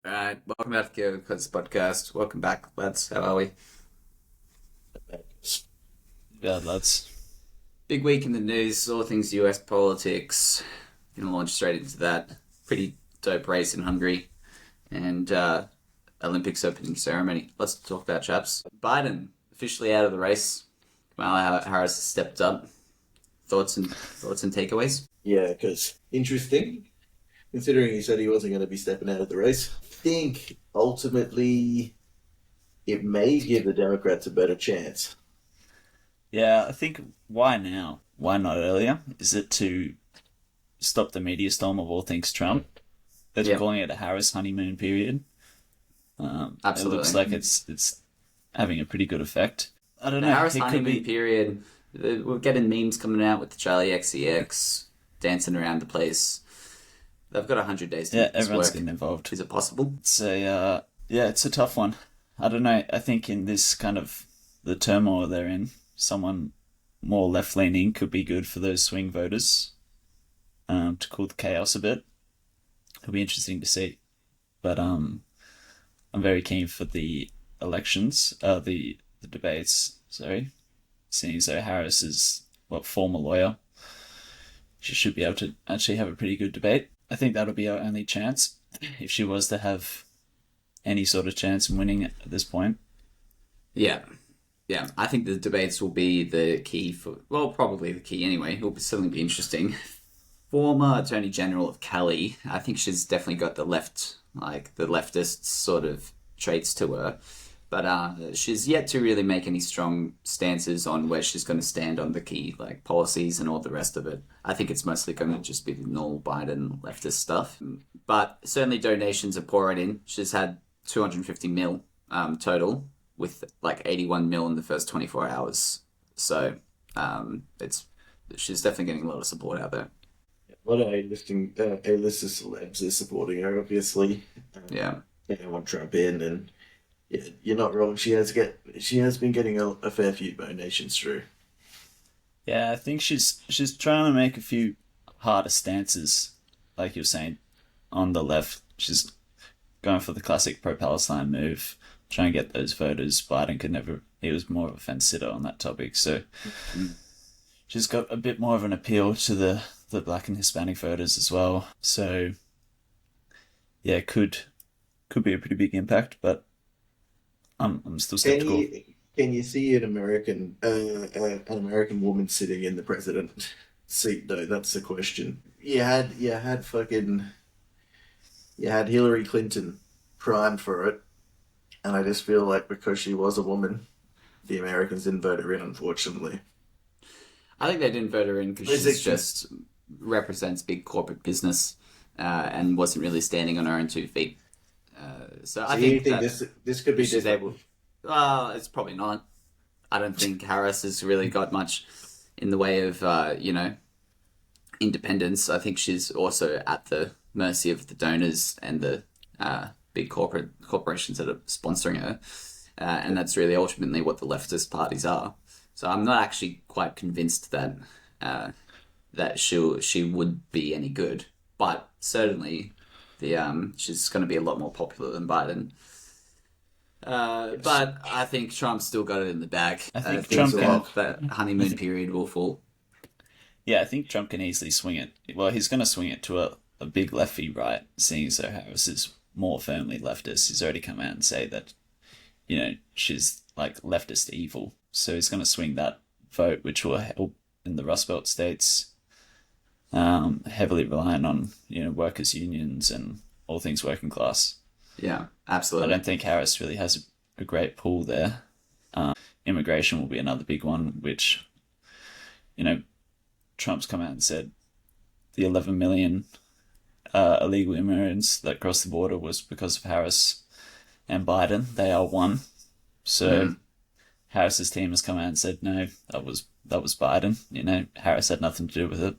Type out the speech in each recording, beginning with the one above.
All right, welcome back to the Cuts podcast. Welcome back, lads. How are we? Yeah, that's Big week in the news, all things US politics. Gonna launch straight into that. Pretty dope race in Hungary and Olympics opening ceremony. Let's talk about chaps. Biden officially out of the race. Kamala Harris has stepped up. Thoughts and takeaways. Yeah, because interesting, considering he said he wasn't going to be stepping out of the race. I think ultimately it may give the Democrats a better chance. yeah. I think why now? Why not earlier? Is it to stop the media storm of all things Trump? They're Yeah, calling it a Harris honeymoon period. It looks absolutely. like it's having a pretty good effect. I don't The know. Harris It could honeymoon be. period. We're getting memes coming out with the Charlie XCX dancing around the place. They've got 100 days to Yeah, make this everyone's work. getting involved. Is it possible? It's a tough one. I don't know. I think in this kind of the turmoil they're in, someone more left leaning could be good for those swing voters. To cool the chaos a bit. It'll be interesting to see. But I'm very keen for the elections, the debates. Sorry, seeing as though Harris is former lawyer, she should be able to actually have a pretty good debate. I think that'll be our only chance if she was to have any sort of chance in winning at this point. Yeah. Yeah. I think the debates will be the key well, probably the key anyway. It will certainly be interesting. Former Attorney General of Cali, I think she's definitely got the leftist sort of traits to her. But she's yet to really make any strong stances on where she's going to stand on the key like policies and all the rest of it. I think it's mostly going to just be the normal Biden leftist stuff. But certainly donations are pouring in. She's had 250 mil total, with like 81 mil in the first 24 hours. So it's she's definitely getting a lot of support out there. A lot of A-list celebs are supporting her, obviously. Yeah. They want Trump in, and yeah, you're not wrong. She has been getting a fair few donations through. Yeah, I think she's trying to make a few harder stances, like you're saying, on the left. She's going for the classic pro-Palestine move, trying to get those voters. Biden could never. He was more of a fence sitter on that topic, so she's got a bit more of an appeal to the black and Hispanic voters as well. So yeah, could be a pretty big impact, but I'm still Can skeptical. you see an American woman sitting in the president seat though? That's the question. You had Hillary Clinton primed for it, and I just feel like because she was a woman, the Americans didn't vote her in, unfortunately. I think they didn't vote her in because Is she's it, just represents big corporate business and wasn't really standing on her own 2 feet. So I so you think think that this could if be she's different? able, it's probably not. I don't think Harris has really got much in the way of independence. I think she's also at the mercy of the donors and the big corporations that are sponsoring her, and that's really ultimately what the leftist parties are. So I'm not actually quite convinced that uh, she would be any good, but certainly the she's going to be a lot more popular than Biden. Yes, But I think Trump's still got it in the bag. I I think think things Trump are can. off. that I honeymoon think period will fall. Yeah, I think Trump can easily swing it. Well, he's going to swing it to a big lefty right, seeing as though Harris is more firmly leftist. He's already come out and say that, she's like leftist evil. So he's going to swing that vote, which will help in the Rust Belt states, heavily reliant on, workers' unions and all things working class. Yeah, I absolutely. don't think Harris really has a great pull there. Immigration will be another big one, which, you know, Trump's come out and said the 11 million illegal immigrants that crossed the border was because of Harris and Biden. They are one. So Mm, Harris's team has come out and said no, that was Biden. Harris had nothing to do with it.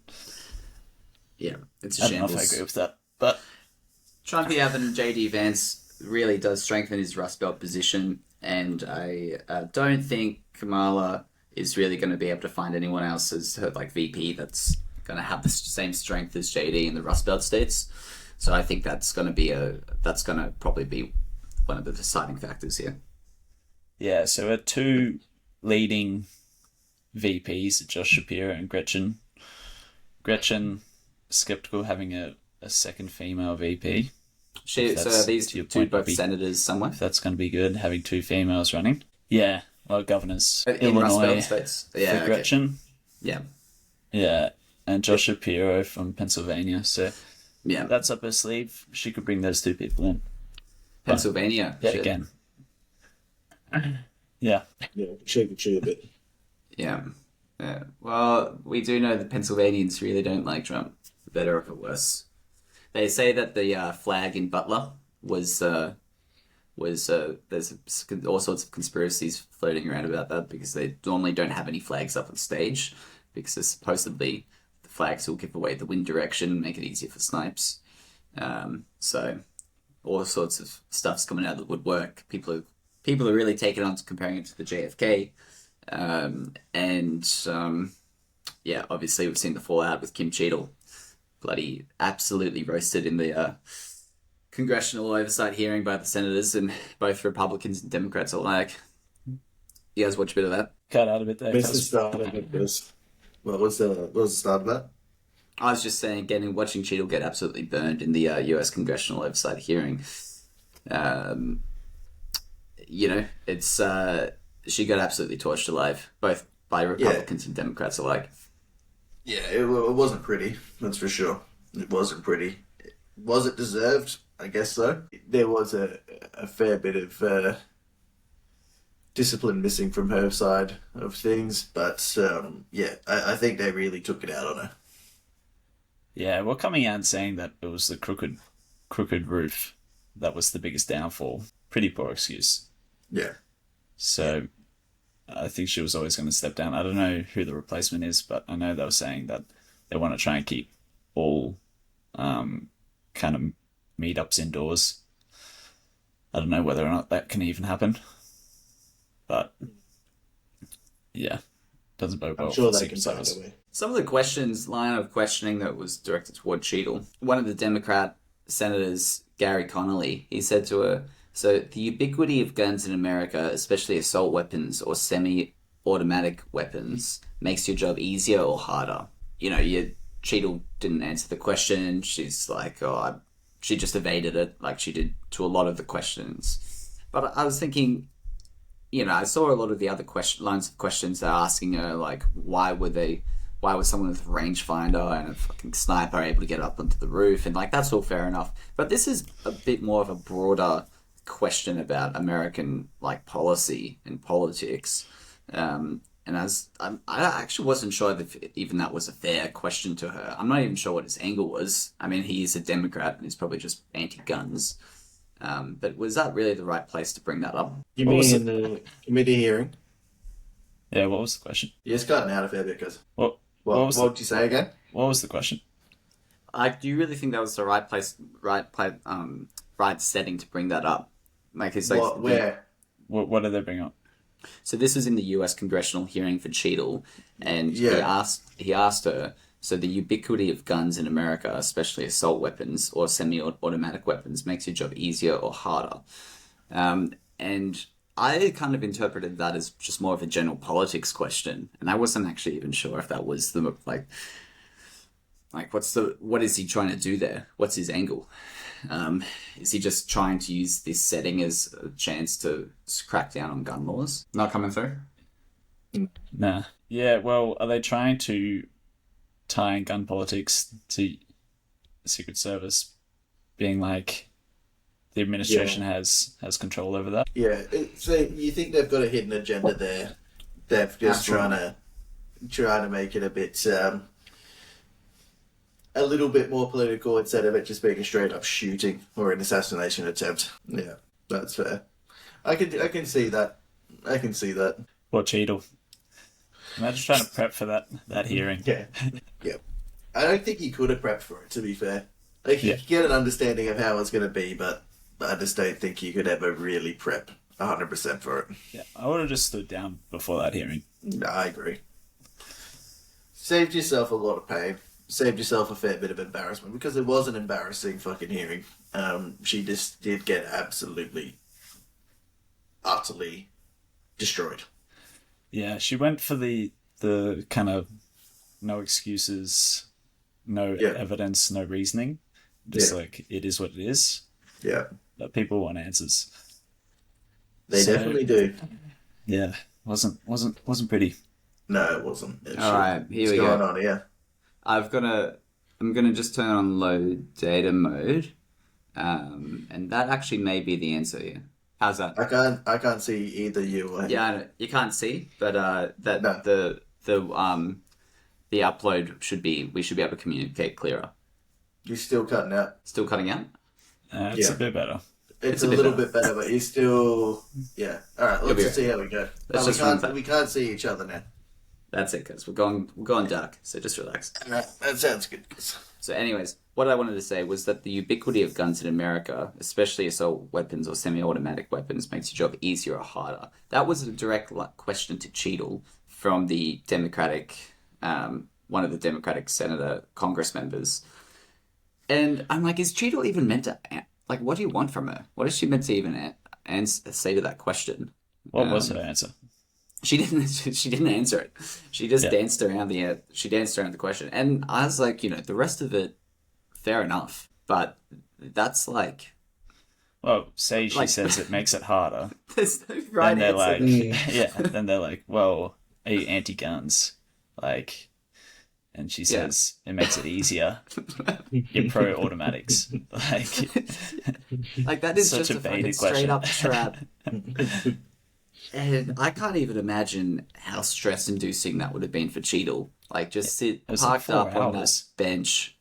yeah, it's a I don't know if I shambles. agree with that, but Trumpy having JD Vance really does strengthen his Rust Belt position, and I don't think Kamala is really going to be able to find anyone else as her like VP that's going to have the same strength as JD in the Rust Belt states. So I think that's going to probably be one of the deciding factors here. Yeah, so our two leading VPs, Josh Shapiro and Gretchen. Gretchen, skeptical having a second female VP. So these two both senators somewhere. If that's going to be good, having two females running. Yeah, well, governors. In Rust Illinois Belt states. Yeah, for Gretchen. Yeah. Yeah, and Josh Shapiro from Pennsylvania. So yeah, that's up her sleeve. She could bring those two people in. Pennsylvania. Yeah, again. Yeah. Yeah, shake the tree a bit. Yeah. Well, we do know the Pennsylvanians really don't like Trump, for better or for worse. They say that the flag in Butler was there's all sorts of conspiracies floating around about that because they normally don't have any flags up on stage because supposedly the flags will give away the wind direction, make it easier for snipes. So all sorts of stuff's coming out of the woodwork. People are really taking on to comparing it to the JFK. Yeah, obviously we've seen the fallout with Kim Cheatle. Bloody absolutely roasted in the congressional oversight hearing by the senators, and both Republicans and Democrats alike. You guys watch a bit of that? Cut out a bit there. Missed the start of it. What was the start of that? I was just saying, watching Cheatle get absolutely burned in the U.S. congressional oversight hearing. It's she got absolutely torched alive, both by Republicans and Democrats alike. Yeah, it wasn't pretty, that's for sure. It wasn't pretty. Was it deserved? I guess so. There was a fair bit of discipline missing from her side of things, but I think they really took it out on her. Yeah, well, coming out and saying that it was the crooked roof that was the biggest downfall. Pretty poor excuse. Yeah. So I think she was always going to step down. I don't know who the replacement is, but I know they were saying that they want to try and keep all kind of meetups indoors. I don't know whether or not that can even happen. But yeah, doesn't bode well. I'm sure for they can Secret find Service. a way. Some of the line of questioning that was directed toward Cheatle. One of the Democrat senators, Gary Connolly, he said to her, "So the ubiquity of guns in America, especially assault weapons or semi-automatic weapons, makes your job easier or harder?" Cheatle didn't answer the question. She's like, she just evaded it like she did to a lot of the questions. But I was thinking, I saw a lot of the other lines of questions they're asking her, like, why was someone with a rangefinder and a fucking sniper able to get up onto the roof? And, like, that's all fair enough. But this is a bit more of a broader question about American, like, policy and politics. And I actually wasn't sure if even that was a fair question to her. I'm not even sure what his angle was. I mean, he is a Democrat and he's probably just anti-guns. But was that really the right place to bring that up? You mean in the committee hearing? Yeah, what was the question? You're just cutting out a fair bit, because... What did you say again? What was the question? Do you really think that was the right place, right setting to bring that up? Like, it's like where? What did they bring up? So this was in the U.S. congressional hearing for Cheatle, and he asked her, so the ubiquity of guns in America, especially assault weapons or semi-automatic weapons, makes your job easier or harder? And I kind of interpreted that as just more of a general politics question, and I wasn't actually even sure if that was the what is he trying to do there? What's his angle? Is he just trying to use this setting as a chance to crack down on gun laws? Not coming through? Nah. Yeah, well, are they trying to tie in gun politics to the Secret Service being like the administration has control over that? Yeah, so you think they've got a hidden agenda there? They're just trying to make it a bit... a little bit more political instead of it just being a straight up shooting or an assassination attempt. Yeah, that's fair. I can see that. I can see that. Poor Cheatle. Imagine trying to prep for that hearing. Yeah. Yeah. I don't think he could have prepped for it, to be fair. Like, he could get an understanding of how it's going to be, but I just don't think he could ever really prep 100% for it. Yeah, I would have just stood down before that hearing. No, I agree. Saved yourself a lot of pain. saved yourself a fair bit of embarrassment because it was an embarrassing fucking hearing. She just did get absolutely, utterly destroyed. Yeah, she went for the kind of no excuses, no Yeah. evidence, no reasoning. Just Yeah. like it is what it is. Yeah, But people want answers. they So- definitely do. Yeah, wasn't pretty. No, it wasn't. All right, here What's we going go. on here? I'm gonna just turn on low data mode, and that actually may be the answer here. How's that? I can't see either you or him. Yeah, I know, you can't see, but that No. the upload we should be able to communicate clearer. You're still cutting out. Still cutting out? It's Yeah. a bit better. It's a a bit little better. bit better, but you're still yeah. All right, let's be just right. see how we go. Let's No, just run that. we can't see each other now. That's it, guys. We're going dark, so just relax. All right, that sounds good. So, anyways, what I wanted to say was that the ubiquity of guns in America, especially assault weapons or semi-automatic weapons, makes your job easier or harder. That was a direct question to Cheatle from the Democratic, one of the Democratic senator Congress members. And I'm like, is Cheatle even meant to, like, what do you want from her? What is she meant to even say to that question? What was her answer? She didn't. She didn't answer it. She just Yeah. danced around the. She danced around the question, and I was like, the rest of it, fair enough. But that's like, Well, say she Like- says it makes it harder. there's no right Then they're answer. like, yeah. Then they're like, well, are you anti-guns? Like, and she says it makes it easier. You're pro-automatics. Like that is Such just a a fucking baited straight question. up trap. And I can't even imagine how stress-inducing that would have been for Cheatle. Like, just sit was like parked 4 up on that hours. bench,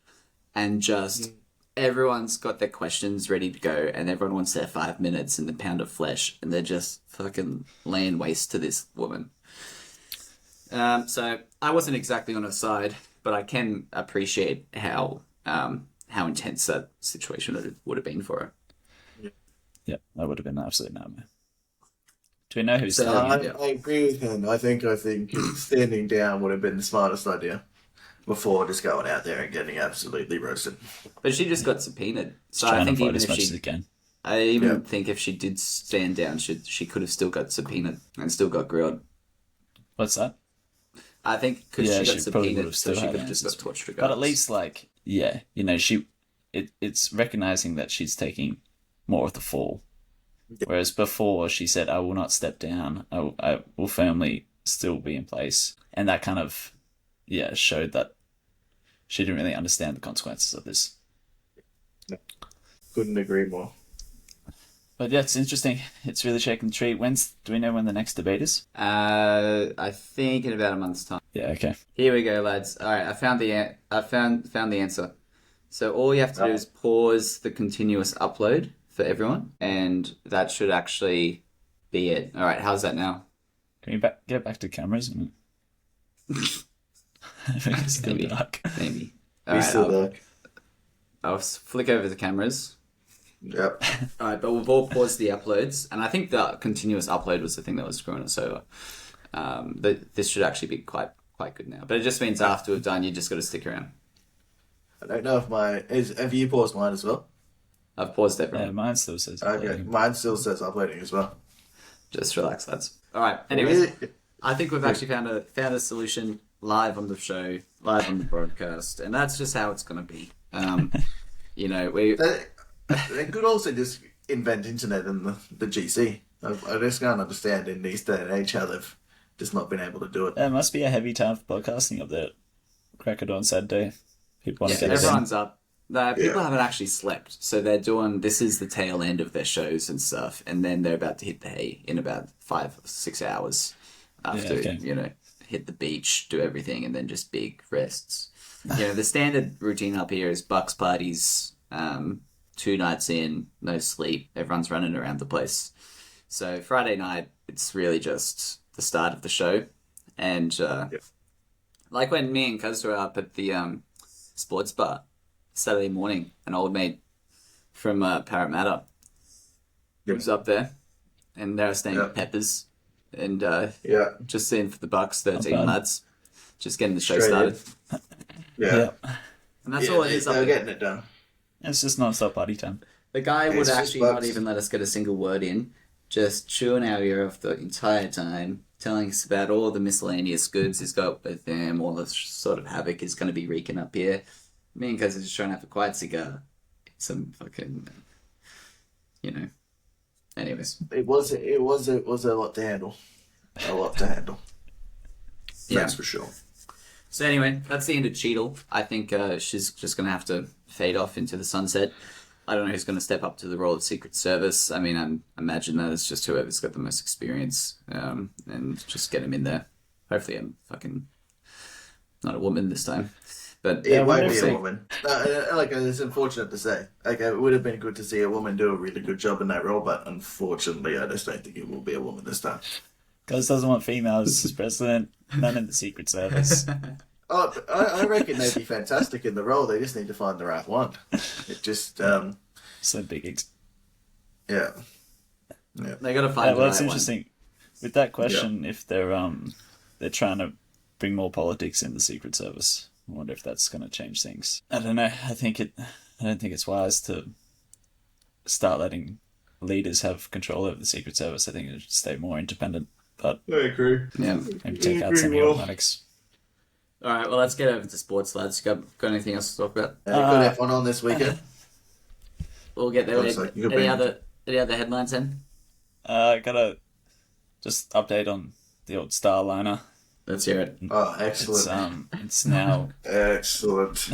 and just everyone's got their questions ready to go, and everyone wants their 5 minutes and the pound of flesh, and they're just fucking laying waste to this woman. So I wasn't exactly on her side, but I can appreciate how intense that situation would have been for her. Yeah, that would have been an absolute nightmare. Do we know who's So, starting? yeah. I agree with him. I think standing down would have been the smartest idea before just going out there and getting absolutely roasted. But she just got subpoenaed, so I Trying to think fight even as if much as she, it can. I even Yeah. think if she did stand down, she could have still got subpoenaed and still got grilled. What's that? I think because Yeah, she got she probably would subpoenaed, have so still she had could have just got answers. torched regardless. But at least, like, yeah, it's recognizing that she's taking more of the fall. Whereas before, she said, "I will not step down. I will firmly still be in place," and that kind of, showed that she didn't really understand the consequences of this. Couldn't agree more. But yeah, it's interesting. It's really shaking the tree. Do we know when the next debate is? I think in about a month's time. Yeah, okay. Here we go, lads. All right, I found the answer. So all you have to do is pause the continuous upload for everyone, and that should actually be it. All right, how's that now? Can we get back to cameras? It's still Maybe. dark. Maybe. We All right, still there. I'll flick over the cameras. Yep. All right, but we've all paused the uploads, and I think the continuous upload was the thing that was screwing us over. This should actually be quite good now, but it just means after we've done, you just got to stick around. I don't know if have you paused mine as well? I've paused everyone. Yeah, mine still says. Okay, uploading. mine still says uploading as well. Just relax, lads. All right. Anyways, Really? I think we've actually found a solution live on the show, live on the broadcast, and that's just how it's going to be. We They could also just invent internet in the GC. I just can't understand in these day and age how they've just not been able to do it. It must be a heavy time for podcasting up there. Crack it on Saturday. People want to get it in. everyone's up. People haven't actually slept, so they're doing. This is the tail end of their shows and stuff, and then they're about to hit the hay in about 5 or 6 hours after hit the beach, do everything, and then just big rests. The standard routine up here is Bucks parties. 2 nights in, no sleep. Everyone's running around the place. So Friday night, it's really just the start of the show, and like when me and Cuz were up at the sports bar Saturday morning, an old mate from Parramatta was up there, and they were staying at Peppers, and Yeah. just seeing for the Bucks 13 bad. lads, just getting the show Straight started. Yeah. And that's all it is. They're getting it done. It's just non-stop party time. The guy would It's just actually not bugs. even let us get a single word in, just chewing our ear off the entire time, telling us about all the miscellaneous goods he's got with him, all the sort of havoc he's going to be wreaking up here. Me and Kaz are just trying to have a quiet cigar. Some fucking, Anyways. It was a lot to handle. A lot to handle. Yeah. That's for sure. So anyway, that's the end of Cheatle. I think she's just going to have to fade off into the sunset. I don't know who's going to step up to the role of Secret Service. I mean, I imagine that it's just whoever's got the most experience, and just get him in there. Hopefully I'm fucking not a woman this time. But It won't we'll be see. a woman. It's unfortunate to say. It would have been good to see a woman do a really good job in that role, but unfortunately, I just don't think it will be a woman this time. Ghost doesn't want females as president. None in the Secret Service. Oh, I reckon they'd be fantastic in the role. They just need to find the right one. It just, So big. yeah. they got to find the Well, right it's one. interesting with that question. If they're trying to bring more politics in the Secret Service, I wonder if that's going to change things. I don't know. I don't think it's wise to start letting leaders have control over the Secret Service. I think it should stay more independent. But I agree. Yeah. maybe take out agree, some of the Will. automatics. All right, well, let's get over to sports, lads. Got anything else to talk about? Good F1 on this weekend. We'll get there. Looks like you've Any been- other headlines then? I gotta just update on the old Starliner. Let's hear it. Oh, It's excellent. it's now Excellent.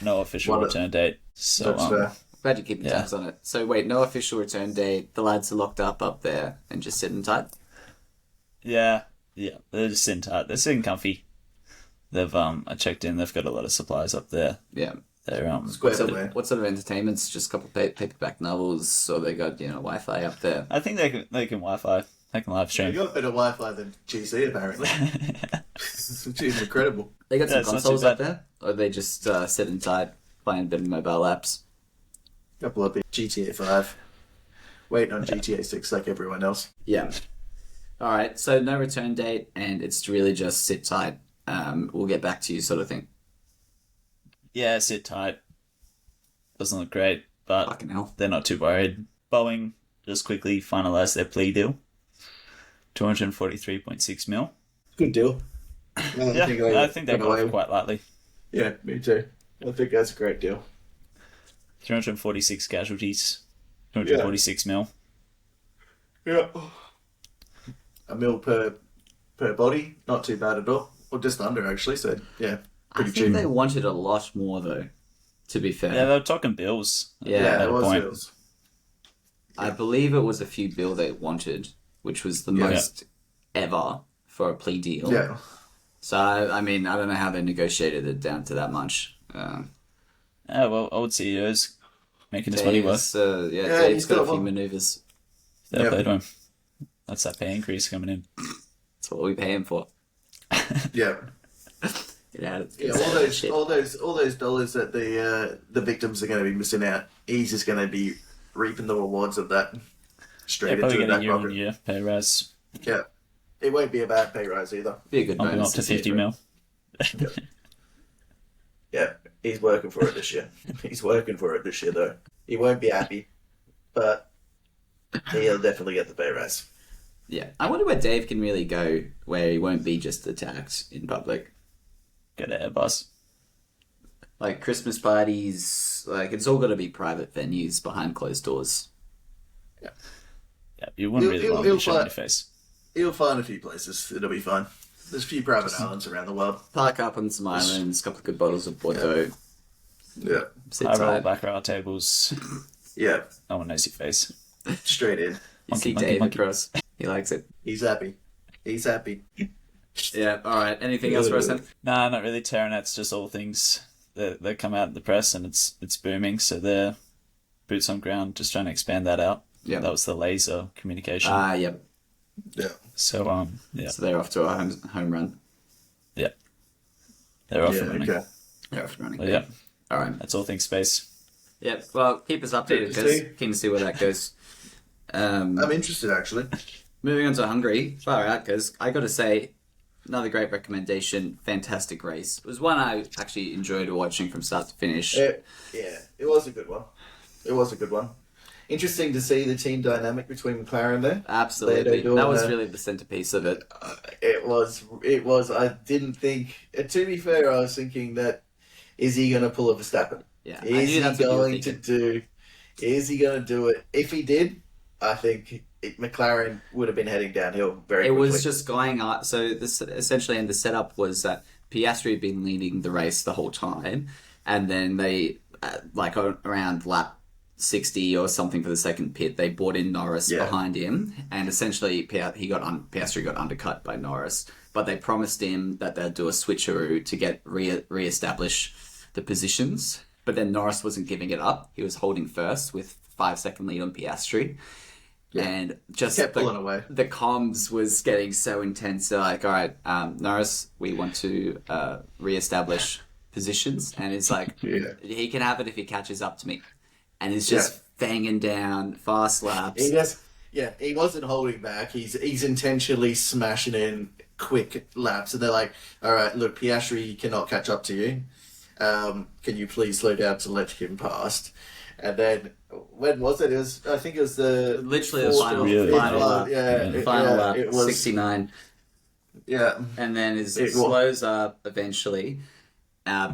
no official What a- return date. So That's fair. Glad you keep Yeah. tabs on it. So wait, no official return date. The lads are locked up there and just sitting tight. yeah, they're just sitting tight. They're sitting comfy. They've I checked in. They've got a lot of supplies up there. Yeah. They're Square away. What sort of entertainments? Just a couple of paperback novels, or they got Wi-Fi up there. I think they can Wi-Fi. They can live You stream. got better Wi-Fi than GC, apparently. Which is incredible. They got some Yeah, it's not too consoles bad. up there, or they just sitting tight playing a bit of mobile apps. Couple of GTA 5. Waiting on GTA 6 like everyone else. Yeah. All right. So no return date, and it's really just sit tight. We'll get back to you, sort of thing. Yeah, sit tight. Doesn't look great, but Fucking hell. they're not too worried. Boeing just quickly finalised their plea deal. 243.6 mil. Good deal. Yeah, I think they got off quite lightly. Yeah, me too. I think that's a great deal. 346 casualties. 246 mil. Yeah. A mil per body, not too bad at all. Or just under, actually, so yeah, I pretty think cheap. they wanted a lot more, though. To be fair, Yeah, they were talking bills. Yeah, at it a was point. bills. I believe it was a few bill they wanted, which was the most ever for a plea deal. Yeah. So I mean, I don't know how they negotiated it down to that much. Well, old CEOs making his money worth. Dave's, Yeah, Dave's he's got a got few one. maneuvers. Fair Yeah. play to him. That's that pay increase coming in. That's what we pay him for. Yeah. Get out of Yeah, all those dollars that the victims are going to be missing out. He's just going to be reaping the rewards of that Yeah, straight probably into get a that year on pocket. year pay rise. Yeah, it won't be a bad pay rise either. Be a good Bumping bonus up to to see 50 through. mil. Yeah, he's working for it this year. He's working for it this year, though. He won't be happy, but he'll definitely get the pay rise. Yeah, I wonder where Dave can really go, where he won't be just attacked in public. Get an Airbus. Like Christmas parties, like it's all got to be private venues behind closed doors. Yeah, you wouldn't really He'll- want to be he'll showing fight. your face. He'll find a few places. It'll be fine. There's a few private islands around the world. Park up on some islands, a couple of good bottles of Bordeaux. Yeah, Sit High roll tight. back row tables. yeah, No one knows your face. straight in. You Monkey, see monkey, Dave monkey. across. He likes it. He's happy. He's happy. Yeah. All right. Anything else for us then? Nah, not really. Terranet's just all things that come out in the press, and it's booming. So they're boots on ground, just trying to expand that out. Yeah. That was the laser communication. Yep. Yeah. So yeah, So they're off to a home run. they're off Yeah. and running. Okay. They're off and running. But yeah, All right. that's all things space. Yep. Well, keep us updated Good to because see. keen to see where that goes. I'm interested, actually. Moving on to Hungary, far out, because I got to say, another great recommendation. Fantastic race. It was one I actually enjoyed watching from start to finish. It was a good one. It was a good one. Interesting to see the team dynamic between McLaren there. Absolutely. They're That was doing really the centerpiece of it. It was. I didn't think. To be fair, I was thinking that is he going to pull a Verstappen? Yeah. I Is knew he that's what you were going to thinking. do? Is he going to do it? If he did, I think McLaren would have been heading downhill very It quickly. was just going up. So this essentially, and the setup was that Piastri had been leading the race the whole time, and then they, around lap 60 or something for the second pit, they brought in Norris behind him, and essentially Piastri got undercut by Norris. But they promised him that they'd do a switcheroo to get re-establish the positions. But then Norris wasn't giving it up. He was holding first with 5-second lead on Piastri. Yeah. And just Kept pulling away. The comms was getting so intense. They're like, all right, Norris, we want to re-establish positions. And it's like, he can have it if he catches up to me. And he's just banging down fast laps. He wasn't holding back. He's intentionally smashing in quick laps. And they're like, all right, look, Piastri cannot catch up to you. Can you please slow down to let him past? And then, when was it? I think it was literally the final lap. Final lap, it was 69. Yeah. And then it slows up eventually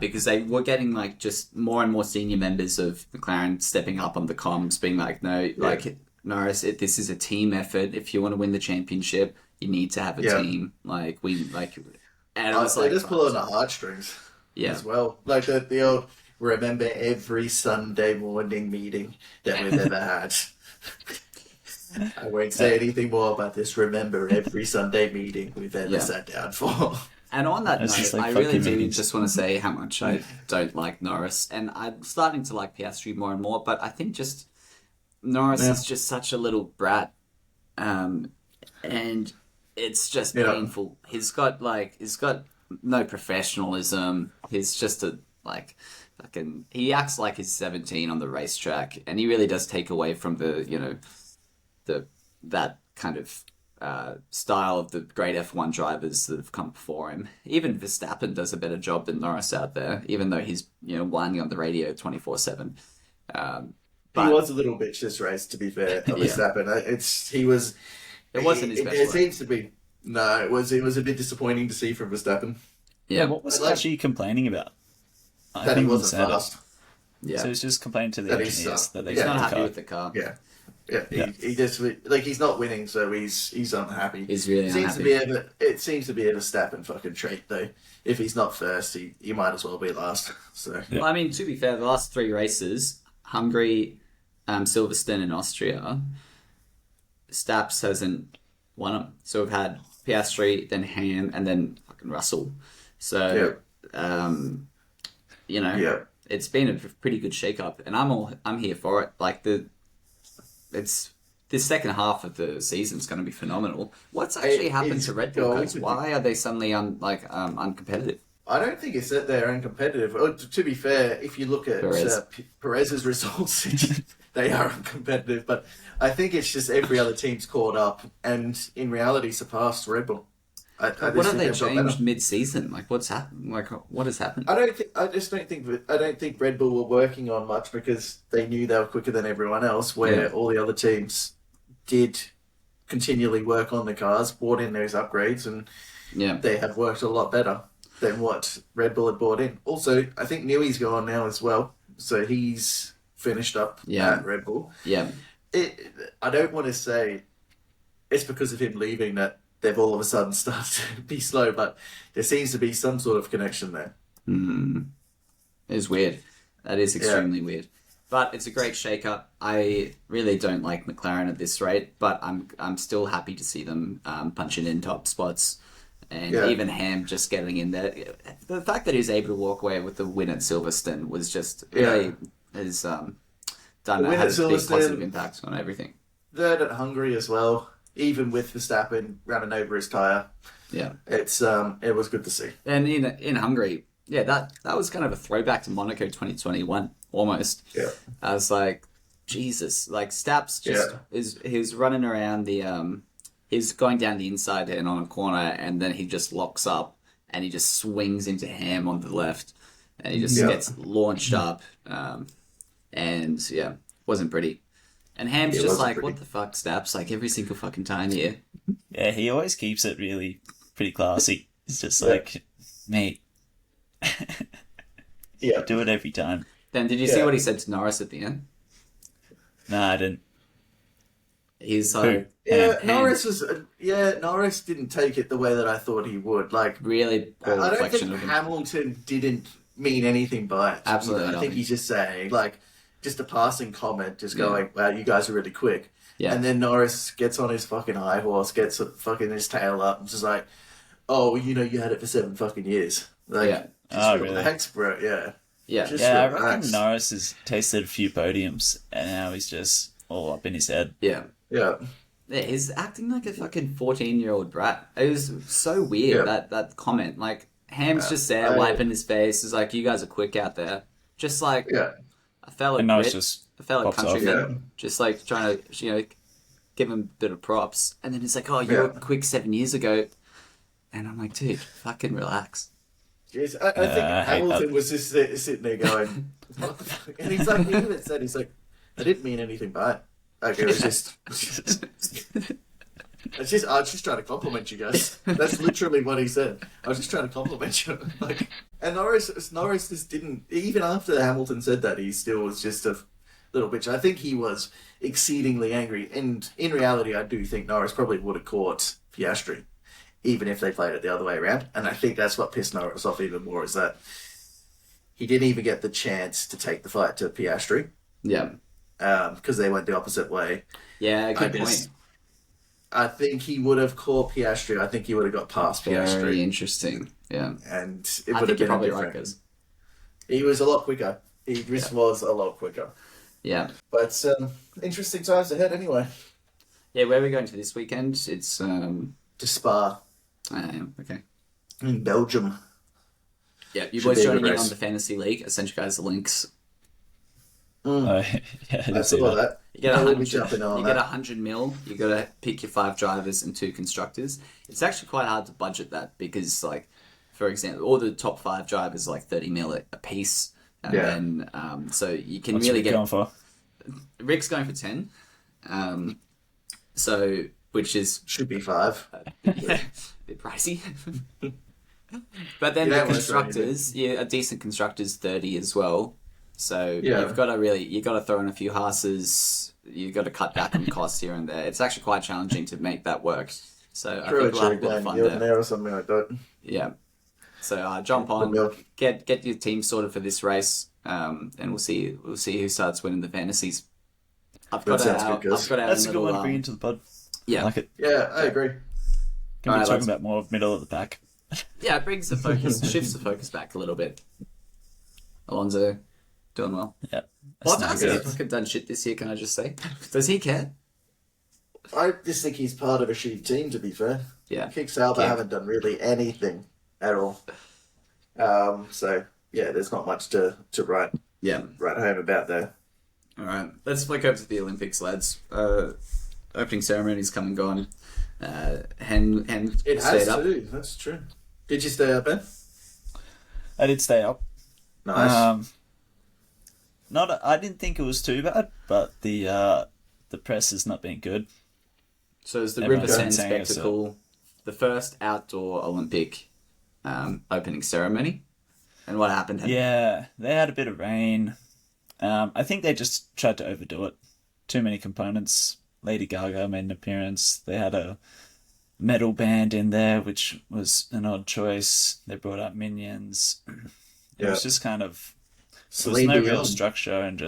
because they were getting just more and more senior members of McLaren stepping up on the comms, being like, no, Norris, this is a team effort. If you want to win the championship, you need to have a team. And it was they just pull on the heartstrings as well. Like the old remember every Sunday morning meeting that we've ever had. I won't say anything more about this. Remember every Sunday meeting we've ever sat down for. And on that That's note, I really do just want to say how much I don't like Norris. And I'm starting to like Piastri more and more, but I think just Norris is just such a little brat. And it's just painful. He's got no professionalism. He's just he acts like he's 17 on the racetrack, and he really does take away from that kind of style of the great F1 drivers that have come before him. Even Verstappen does a better job than Norris out there, even though he's whining on the radio 24/7. He was a little bitch this race, to be fair. Verstappen, It wasn't his best. It seems to be. No, it was a bit disappointing to see from Verstappen. Yeah, what was he actually complaining about? That he wasn't fast. Yeah. So he's just complaining to the engineers that he's not happy with the car. He just he's not winning, so he's unhappy. He's really unhappy. It seems to be a Verstappen fucking trait, though. If he's not first, he might as well be last. So Well, I mean, to be fair, the last 3 races, Hungary, Silverstone, and Austria, Staps hasn't won them. So we've had Piastri, then Ham, and then fucking Russell. So it's been a pretty good shake-up, and I'm here for it. This second half of the season is going to be phenomenal. What's actually happened to Red Bull? Why are they suddenly uncompetitive? I don't think it's that they're uncompetitive. To be fair, if you look at Perez's results, they are uncompetitive. But I think it's just every other team's caught up, and in reality, surpassed Red Bull. What have they changed mid-season? What's happened? What has happened? I don't think Red Bull were working on much because they knew they were quicker than everyone else. Where all the other teams did continually work on the cars, brought in those upgrades, and they have worked a lot better than what Red Bull had brought in. Also, I think Newey's gone now as well, so he's finished up at Red Bull. Yeah, I don't want to say it's because of him leaving that they've all of a sudden started to be slow, but there seems to be some sort of connection there. It's weird. That is extremely weird. But it's a great shake-up. I really don't like McLaren at this rate, but I'm still happy to see them punching in top spots. And even Ham just getting in there. The fact that he was able to walk away with the win at Silverstone was just really has a big positive impact on everything. Third at Hungary as well. Even with Verstappen running over his tyre. Yeah. It was good to see. And in Hungary, that was kind of a throwback to Monaco 2021, almost. Yeah. I was like, Jesus. Staps just he was running around the He's going down the inside and on a corner, and then he just locks up and he just swings into Ham on the left, and he just Yeah. gets launched up. And yeah, wasn't pretty. And Ham's It just wasn't like, pretty. what the fuck, Staps? Like every single fucking time here. Yeah, he always keeps it really pretty classy. It's just like, mate, Yeah. do it every time. Then did you see Yeah. what he said to Norris at the end? No, I didn't. He's like, Yeah, Ham, Norris was. Norris didn't take it the way that I thought he would. Like, really poor I don't reflection think of him. Hamilton didn't mean anything by it. Absolutely I think nothing. he's just saying, like, just a passing comment, just going, "Wow, you guys are really quick." Yeah. And then Norris gets on his fucking high horse, gets fucking his tail up, and just like, "Oh, you had it for 7 fucking years." Like, Yeah. just Oh, really? relax, bro. Yeah. Yeah. Just Yeah, I relax. reckon Norris has tasted a few podiums, and now he's just all up in his head. Yeah. Yeah. Yeah, he's acting like a fucking 14-year-old brat. It was so weird, Yeah. that comment. Like, Ham's just there, I- wiping his face. He's like, you guys are quick out there. Just like Yeah. a fellow And Norris Brit, just a fellow pops off. countryman. Yeah. Just like trying to, give him a bit of props. And then he's like, oh, you were Yeah. quick 7 years ago. And I'm like, dude, fucking relax. Jeez, I think I hate Hamilton that. was just sitting there going, "What the fuck?" And he's like, he even said, he's like, "I didn't mean anything by it. Like, it was just, I was just trying to compliment you guys." That's literally what he said. I was just trying to compliment you. Like, and Norris just didn't. Even after Hamilton said that, he still was just a little bitch. I think he was exceedingly angry. And in reality, I do think Norris probably would have caught Piastri, even if they played it the other way around. And I think that's what pissed Norris off even more, is that he didn't even get the chance to take the fight to Piastri Yeah. because they went the opposite way. Yeah, good guess- point. I think he would have caught Piastri. I think he would have got past Very Piastri. interesting. Yeah. And it I would think have you're been probably different. right, guys. He was a lot quicker. He just was a lot quicker. Yeah. But interesting times ahead anyway. Yeah, where are we going to this weekend? It's, To Spa okay. in Belgium. Yeah, you Should boys be a joining good in race. on the Fantasy League. I sent you guys the links. Oh, yeah, I I did see saw that. that. You get I will be 100, jumping on you that. get 100 mil. You got to pick your 5 drivers and 2 constructors. It's actually quite hard to budget that because, like, for example, all the top 5 drivers are like 30 mil a piece. And Yeah. then, so you can What's really Rick get... going for? Rick's going for 10. So, which is Should be 5. yeah, a bit pricey. But then Yeah, the well, constructors, a decent constructor's 30 as well. So Yeah. you've got to throw in a few Haas's. You've got to cut back on costs here and there. It's actually quite challenging to make that work. So I Throw a think we'll have a cherry bit of blend fun here and there. there or something like that. Yeah. So jump on, milk. get your team sorted for this race, and we'll see who starts winning the fantasies. I've That got sounds our, good, guys. I've got our That's a good little, one to bring into the pod. yeah. I like it. Yeah, I agree. Can Alright, we talk let's- about more of middle of the pack? Yeah, it brings the focus, shifts the focus back a little bit. Alonso, doing well. Yeah. Bottas That's has nice. fucking done shit this year, can I just say? Does he care? I just think he's part of a shitty team, to be fair. Yeah. Kick Sauber Yeah. haven't done really anything at all. So, yeah, there's not much to write Yeah. home about there. Alright, let's flick over to the Olympics, lads. Opening ceremony's come and gone. Hen It stayed has up. too, that's true. Did you stay up, Ben? I did stay up. Nice. I didn't think it was too bad, but the press has not been good. So it's the Everyone's River Sand saying it's Spectacle, the first outdoor Olympic opening ceremony. And what happened? Yeah, they had a bit of rain. I think they just tried to overdo it. Too many components. Lady Gaga made an appearance. They had a metal band in there, which was an odd choice. They brought up Minions. It was just kind of... There was Celine no Dion. real structure and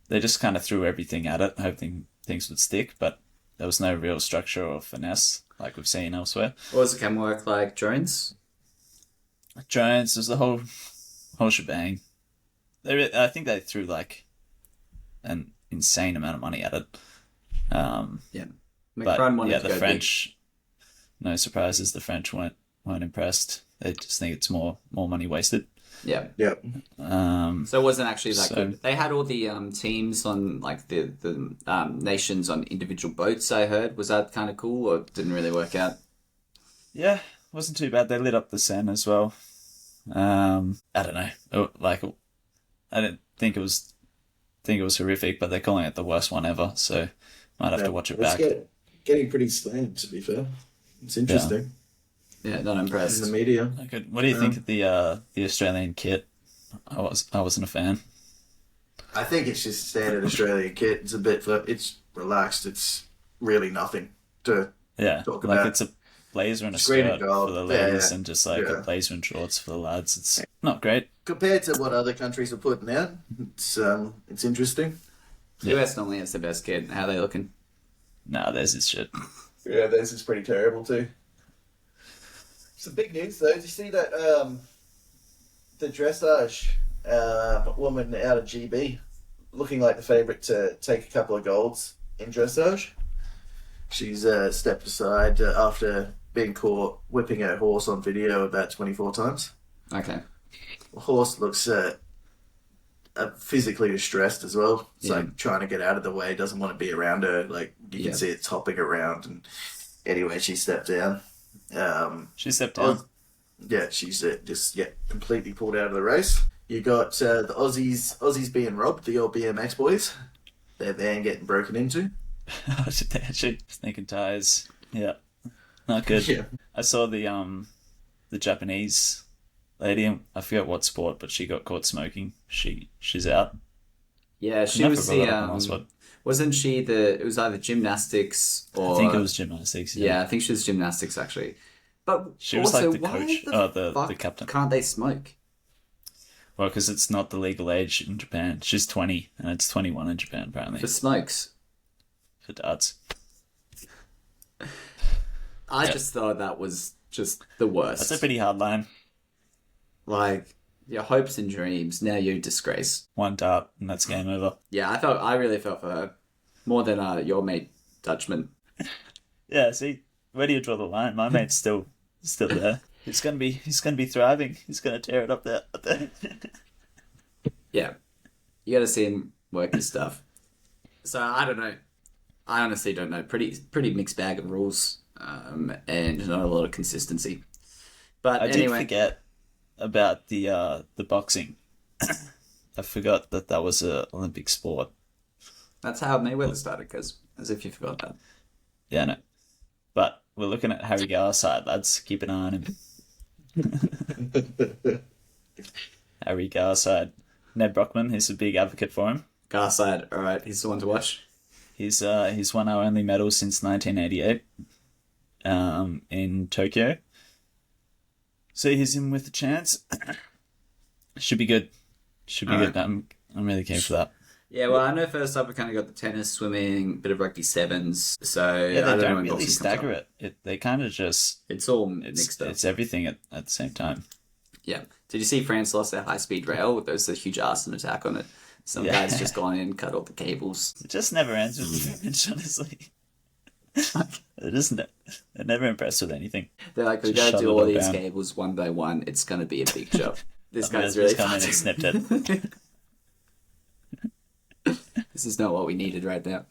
they just kind of threw everything at it, hoping things would stick, but there was no real structure or finesse like we've seen elsewhere. What was the camera work like? Drones? Drones, there's the whole shebang. I think they threw like an insane amount of money at it. Yeah. But McBride wanted yeah, to the go French, no surprises, the French weren't impressed. They just think it's more money wasted. Yeah. Yeah. So it wasn't actually that So- good. They had all the teams on like the nations on individual boats. I heard was that kind of cool, or didn't really work out. Yeah, wasn't too bad. They lit up the Seine as well. I don't know. Like, I didn't think it was horrific, but they're calling it the worst one ever. So might have to watch it It's back. getting pretty slammed, to be fair. It's interesting Yeah, not in impressed. the media. Okay, what do you think of the Australian kit? I wasn't a fan. I think it's just standard Australian kit. It's a bit, it's relaxed. It's really nothing to Yeah, talk like about. it's a blazer and a Green and skirt gold. for the Yeah, ladies, yeah. and just like a Yeah. blazer and shorts for the lads. It's not great. Compared to what other countries are putting out, it's interesting. The US normally has the best kid. How are they looking? Nah, there's this shit. Yeah, theirs is pretty terrible too. Some big news though. Did you see that the dressage woman out of GB looking like the favourite to take a couple of golds in dressage? She's stepped aside after being caught whipping her horse on video about 24 times. Okay. The horse looks physically distressed as well. It's Yeah. like trying to get out of the way, doesn't want to be around her. Like you can Yeah. see it's hopping around. And anyway, she stepped down. She stepped down. Yeah, she's just completely pulled out of the race. You got the Aussies being robbed, the old BMX boys. Their van getting broken into. Actually, sneaking tires. Yeah, not good. Yeah. I saw the Japanese lady. I forget what sport, but she got caught smoking. She's out. Yeah, she Never was brought the that up in last one. wasn't she the? It was either gymnastics or I think it was gymnastics. Yeah, I think she was gymnastics actually. But She was also, like the why coach, the fuck captain. Can't they smoke? Well, because it's not the legal age in Japan. She's 20, and it's 21 in Japan apparently For smokes. for darts. I Yeah. just thought that was just the worst. That's a pretty hard line. Like your hopes and dreams. Now you're a disgrace. One dart, and that's game over. Yeah, I really felt for her more than your mate Dutchman. Yeah, see, where do you draw the line? My mate's still there. He's gonna be thriving. He's gonna tear it up there. Yeah, you got to see him work his stuff. So I don't know. I honestly don't know. Pretty mixed bag of rules, and not a lot of consistency. But I did anyway, forget about the boxing. I forgot that was a Olympic sport. that's how Mayweather started. Because as if you forgot that. Yeah, no. But we're looking at Harry Garside, lads. Keep an eye on him. Harry Garside. Ned Brockman, he's a big advocate for him. Garside, all right, he's the one to watch. He's won our only medal since 1988 in Tokyo. So he's in with a chance. Should be good. Should be good. I'm really keen for that. Yeah, well, I know first up we kind of got the tennis, swimming, bit of rugby sevens. So Yeah, I they don't know don't when really boxing comes stagger up. it. They kind of just It's all mixed up. it's everything at the same time. Yeah. Did you see France lost their high-speed rail? There was a huge arson attack on it. Some Yeah. guys just gone in and cut all the cables. It just never ends with the French, honestly. It isn't. They're never impressed with anything. They're like, we Just gotta shut do it all all these down. cables one by one. It's gonna be a big job. This guy's Just really come in and fucked. snipped it. This is not what we needed right now.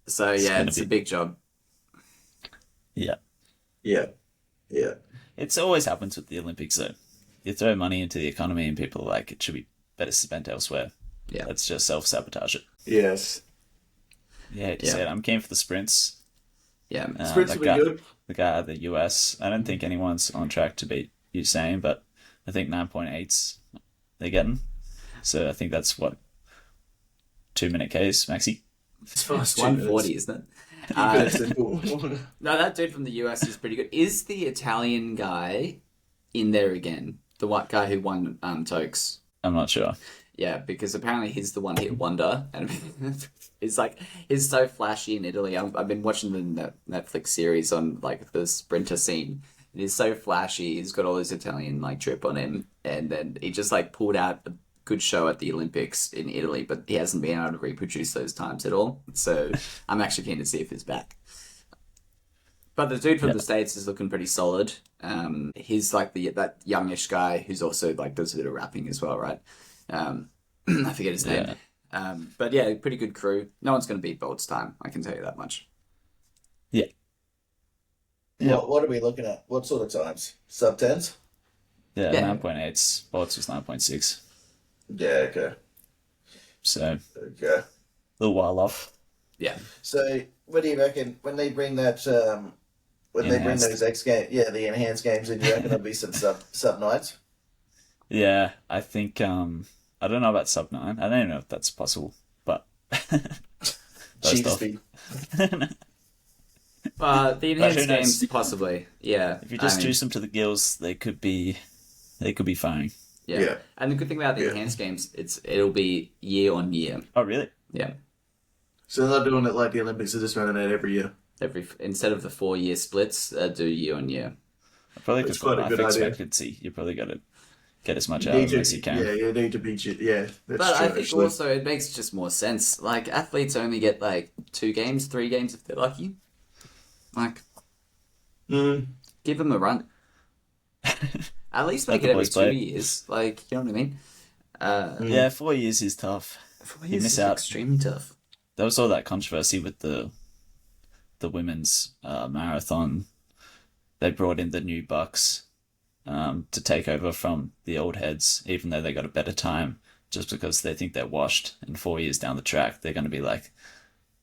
So yeah, gonna it's a be- big job. Yeah. Yeah. Yeah. It's always happens with the Olympics, though. You throw money into the economy and people are like, it should be better spent elsewhere. Yeah. Let's just self-sabotage it. Yes. Yeah, hate to Yeah. say it. I'm keen for the sprints. Yeah. Sprints that will be guy- good. The guy at the US, I don't think anyone's on track to beat Usain, but I think 9.8s they're getting. So I think that's what 2-minute Ks, Maxi. It's fast, 140, isn't it? That's simple. No, that dude from the US is pretty good. Is the Italian guy in there again? The white guy who won Tokes? I'm not sure. Yeah, because apparently he's the one hit wonder, and it's like he's so flashy in Italy. I've been watching the Netflix series on like the sprinter scene. And he's so flashy. He's got all this Italian like drip on him, and then he just like pulled out a good show at the Olympics in Italy, but he hasn't been able to reproduce those times at all. So I'm actually keen to see if he's back. But the dude from Yeah. the States is looking pretty solid. He's like that youngish guy who's also like does a bit of rapping as well, right? I forget his name. Yeah. But yeah, pretty good crew. No one's going to beat Bolt's time. I can tell you that much. Yeah. Yeah. What are we looking at? What sort of times? Sub tens? Yeah, Yeah. 9.8. Bolts was 9.6. Yeah. Okay. So, Okay. a little while off. Yeah. So, what do you reckon when they bring that? When they bring Enhanced. those X games, yeah, the enhanced games, in, you reckon there'll be some sub nines? Yeah, I think, I don't know about sub 9. I don't even know if that's possible, but those Cheap stuff. speed. The But who enhanced knows? games, possibly. Yeah. If you just I mean, juice them to the gills, they could be firing. yeah. Yeah. And the good thing about the Yeah. enhanced games, it'll be year on year. Oh, really? Yeah. So they're not doing it like the Olympics; they're just running it every year. Instead of the 4 year splits, do year on year. Probably That's because for quite a life good idea. expectancy, you probably got to get as much You out need of to, them as you can. yeah, you need to beat it. Yeah, that's But true. I think Actually, also it makes just more sense. Like athletes only get like 2 games, 3 games if they're lucky. Like Mm. give them a run. At least make Let it the every boys 2 play. years. Like you know what I mean? Yeah, 4 years is tough. 4 You years miss is out. extremely tough. There was all that controversy with the women's marathon. They brought in the new bucks to take over from the old heads, even though they got a better time, just because they think they're washed. And 4 years down the track, they're going to be like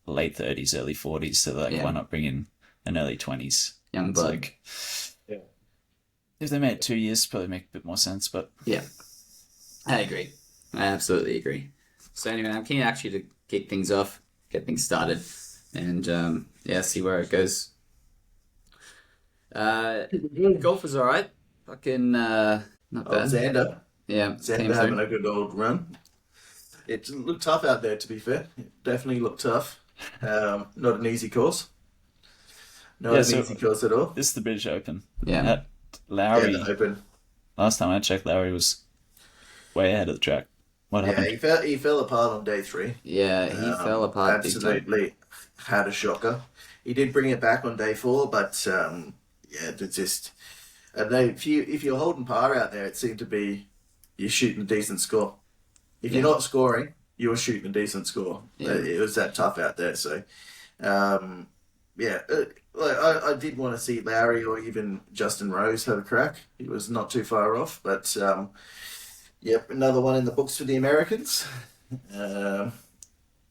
late 30s, early 40s. So they're like, Yeah. why not bring in an early 20s? Young It's blood. like, Yeah. if they made it 2 years, probably make a bit more sense. But Yeah, I agree. I absolutely agree. So anyway, I'm keen actually to kick things off, get things started, and yeah, see where it goes. Golf was all right. Fucking not Oh, bad. Xander. Yeah, Xander came having through. a good old run. It looked tough out there, to be fair. It definitely looked tough. Not an easy course. Not Yeah, an so- easy course at all. this is the British Open. Yeah. Lowry, Yeah, the Open. last time I checked, Lowry was way ahead of the track. What Yeah, happened? he fell apart on day 3. Yeah, he fell apart big time. Absolutely had a shocker. He did bring it back on day 4, but yeah, it's just. I don't know, if you're holding par out there, it seemed to be you're shooting a decent score. If you're Yeah. not scoring, you're shooting a decent score. Yeah. It was that tough out there. So, yeah, like I did want to see Lowry or even Justin Rose have a crack. He was not too far off, but yep, another one in the books for the Americans. Yeah,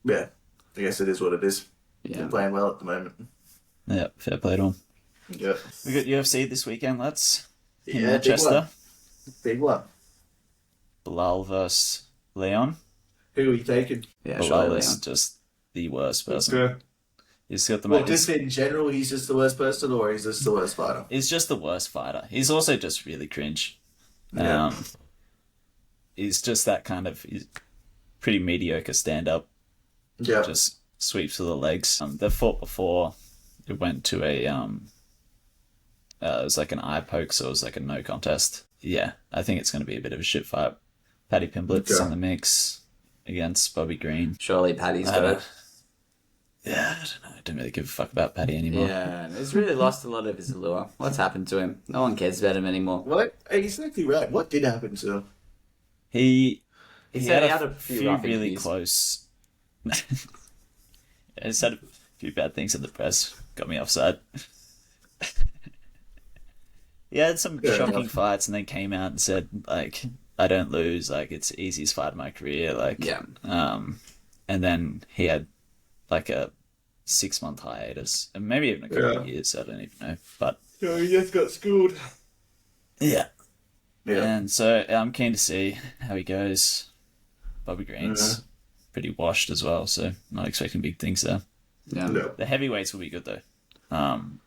I guess it is what it is. Yeah. They're playing well at the moment. Yeah, fair play to him. Yeah, We got UFC this weekend, lads. In yeah, big Manchester. one. Big one. Bilal versus Leon. Who are you taking? Yeah, Bilal surely. is just the worst person. He's got the Well, most. just in general, he's just the worst person, or he's just the worst fighter? He's just the worst fighter. He's also just really cringe. Yeah. He's just that kind of he's pretty mediocre stand up. Yeah. Just sweeps with the legs. They fought before. It went to a it was like an eye poke, so it was like a no contest. Yeah, I think it's going to be a bit of a shit fight. Paddy Pimblett's Okay. in the mix against Bobby Green. Surely Paddy's I got don't- it. Yeah, I don't know. I don't really give a fuck about Paddy anymore. Yeah, he's really lost a lot of his allure. What's happened to him? No one cares about him anymore. What? Exactly right. What did happen to him? He said had he a had a few few rough really interviews. close. He said a few bad things in the press. Got me offside. He had some Fair shocking enough. fights and then came out and said, like, I don't lose, like, it's the easiest fight of my career, like, Yeah. and then he had, like, a 6-month hiatus, and maybe even a couple of years, I don't even know, but, No, he just got schooled. yeah, Yeah. and so I'm keen to see how he goes. Bobby Green's pretty washed as well, so not expecting big things there. Yeah. No. The heavyweights will be good, though. Tom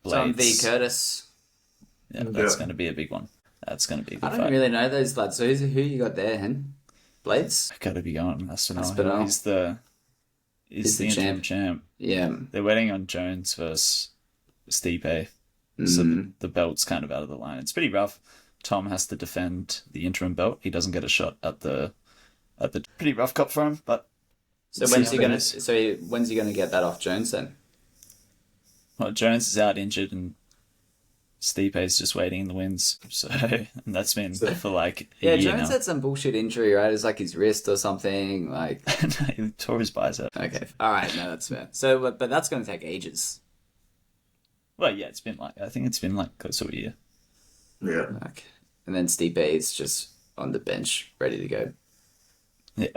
V. Blades, Curtis. yeah, that's Yeah. going to be a big one. That's going to be a I good don't fight. really know those lads. So who you got there, Hen? Blades? Got to be going. Aspinall. Aspinall. He's the the interim champ. Yeah. They're waiting on Jones versus Stipe. Mm. So the belt's kind of out of the line. It's pretty rough. Tom has to defend the interim belt. He doesn't get a shot at the pretty rough cop for him, but So See when's how he it gonna? goes. So when's he gonna get that off Jones then? Well, Jones is out injured and Stipe's just waiting in the wings. So, and that's been for like a Yeah, year Jones now. had some bullshit injury, right? It was like his wrist or something. Like, No, he tore his bicep. okay, all right, no, that's fair. So, but that's going to take ages. Well, yeah, I think it's been like close to a year. Yeah. Okay. And then Stipe is just on the bench, ready to go. Yeah,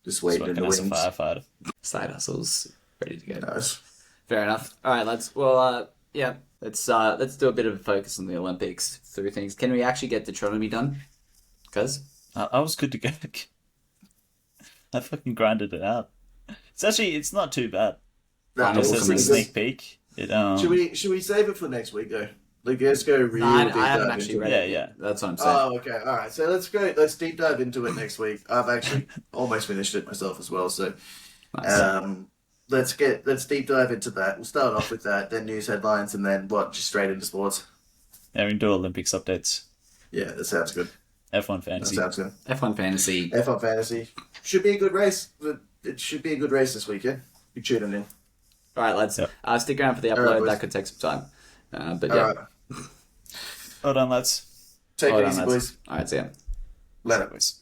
Just he's waiting in working the as a wings. firefighter. Side hustles, ready to go. Nice. Fair enough. All right, yeah, let's do a bit of a focus on the Olympics through things. Can we actually get Deuteronomy done? Because I was good to go. I fucking grinded it out. It's not too bad. Nah, Just Just awesome. as a sneak peek. Should we save it for next week though? Like, let's go real I deep haven't dive actually into read it. it. Yeah. That's what I'm saying. Oh, okay. All right. So let's deep dive into it next week. I've actually almost finished it myself as well. So, Nice. let's deep dive into that. We'll start off with that, then news headlines, and then just straight into sports. Yeah, we can do Olympics updates. Yeah, that sounds good. F1 That fantasy. sounds good. F1 fantasy. F1 fantasy should be a good race. It should be a good race this weekend. Be tuning in. All right, lads. Yep. Stick around for the All upload. right, That boys. could take some time. But All yeah. right. Well done, lads. Take Hold it on, easy, lads. boys. All right, see ya. Later. Boys.